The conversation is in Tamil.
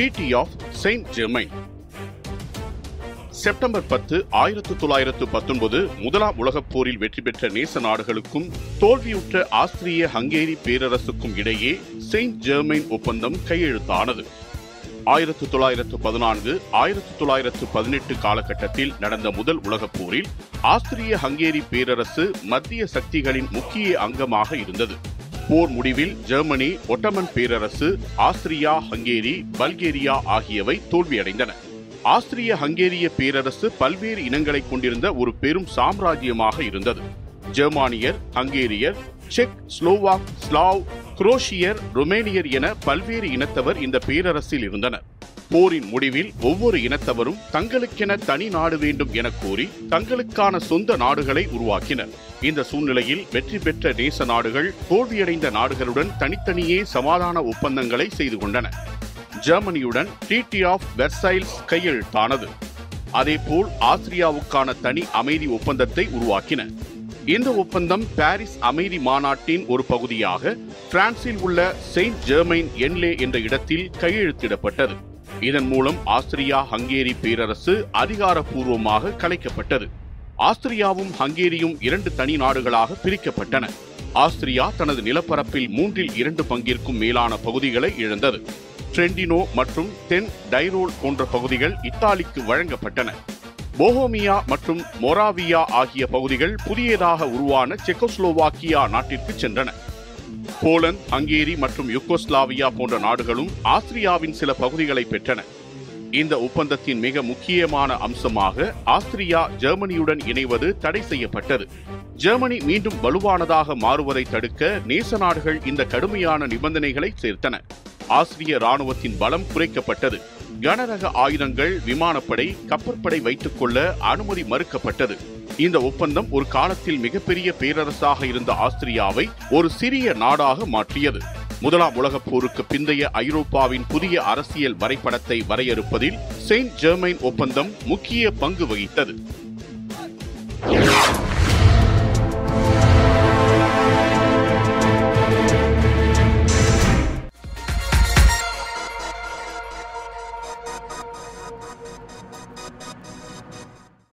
Treaty of Saint Germain. September 10, 1919 முதலாம் உலகப் போரில் வெற்றி பெற்ற நேச நாடுகளுக்கும் தோல்வியுற்ற ஆஸ்திரிய ஹங்கேரி பேரரசுக்கும் இடையே செயின்ட் ஜெர்மைன் ஒப்பந்தம் கையெழுத்தானது. 1914, 1918 காலகட்டத்தில் நடந்த முதல் உலகப் போரில் ஆஸ்திரிய ஹங்கேரி பேரரசு மத்திய சக்திகளின் முக்கிய அங்கமாக இருந்தது. போர் முடிவில் ஜெர்மனி, ஒட்டமன் பேரரசு, ஆஸ்திரியா ஹங்கேரி, பல்கேரியா ஆகியவை தோல்வியடைந்தன. ஆஸ்திரிய ஹங்கேரிய பேரரசு பல்வேறு இனங்களை கொண்டிருந்த ஒரு பெரும் சாம்ராஜ்யமாக இருந்தது. ஜெர்மானியர், ஹங்கேரியர், செக், ஸ்லோவாக், ஸ்லாவ், குரோஷியர், ருமேனியர் என பல்வேறு இனத்தவர் இந்த பேரரசில் இருந்தனர். போரின் முடிவில் ஒவ்வொரு இனத்தவரும் தங்களுக்கென தனி நாடு வேண்டும் என கோரி தங்களுக்கான சொந்த நாடுகளை உருவாக்கினர். இந்த சூழ்நிலையில் வெற்றி பெற்ற நேச நாடுகள் தோல்வியடைந்த நாடுகளுடன் தனித்தனியே சமாதான ஒப்பந்தங்களை செய்து கொண்டன. ஜெர்மனியுடன் ட்ரீட்டி ஆஃப் வெர்சைல்ஸ் கையெழுத்தானது. அதேபோல் ஆஸ்திரியாவுக்கான தனி அமைதி ஒப்பந்தத்தை உருவாக்கின. இந்த ஒப்பந்தம் பாரிஸ் அமைதி மாநாட்டின் ஒரு பகுதியாக பிரான்சில் உள்ள செயின்ட் ஜெர்மைன் என்லே என்ற இடத்தில் கையெழுத்திடப்பட்டது. இதன் மூலம் ஆஸ்திரியா ஹங்கேரி பேரரசு அதிகாரப்பூர்வமாக கலைக்கப்பட்டது. ஆஸ்திரியாவும் ஹங்கேரியும் 2 தனி நாடுகளாக பிரிக்கப்பட்டன. ஆஸ்திரியா தனது நிலப்பரப்பில் 3/2 பங்கிற்கும் மேலான பகுதிகளை இழந்தது. ட்ரெண்டினோ மற்றும் தென் டைரோல் போன்ற பகுதிகள் இத்தாலிக்கு வழங்கப்பட்டன. போஹோமியா மற்றும் மொராவியா ஆகிய பகுதிகள் புதியதாக உருவான செக்கோஸ்லோவாக்கியா நாட்டிற்கு சென்றன. போலந்து, ஹங்கேரி மற்றும் யுகோஸ்லாவியா போன்ற நாடுகளும் ஆஸ்திரியாவின் சில பகுதிகளை பெற்றன. இந்த ஒப்பந்தத்தின் மிக முக்கியமான அம்சமாக ஆஸ்திரியா ஜெர்மனியுடன் இணைவது தடை செய்யப்பட்டது. ஜெர்மனி மீண்டும் வலுவானதாக மாறுவதை தடுக்க நேச நாடுகள் இந்த கடுமையான நிபந்தனைகளை சேர்த்தன. ஆஸ்திரிய ராணுவத்தின் பலம் குறைக்கப்பட்டது. கனரக ஆயுதங்கள், விமானப்படை, கப்பற்படை வைத்துக் கொள்ள அனுமதி மறுக்கப்பட்டது. இந்த ஒப்பந்தம் ஒரு காலத்தில் மிகப்பெரிய பேரரசாக இருந்த ஆஸ்திரியாவை ஒரு சிறிய நாடாக மாற்றியது. முதலாம் உலகப் போருக்கு பிந்தைய ஐரோப்பாவின் புதிய அரசியல் வரைபடத்தை வரையறுப்பதில் செயின்ட் ஜெர்மைன் ஒப்பந்தம் முக்கிய பங்கு வகித்தது.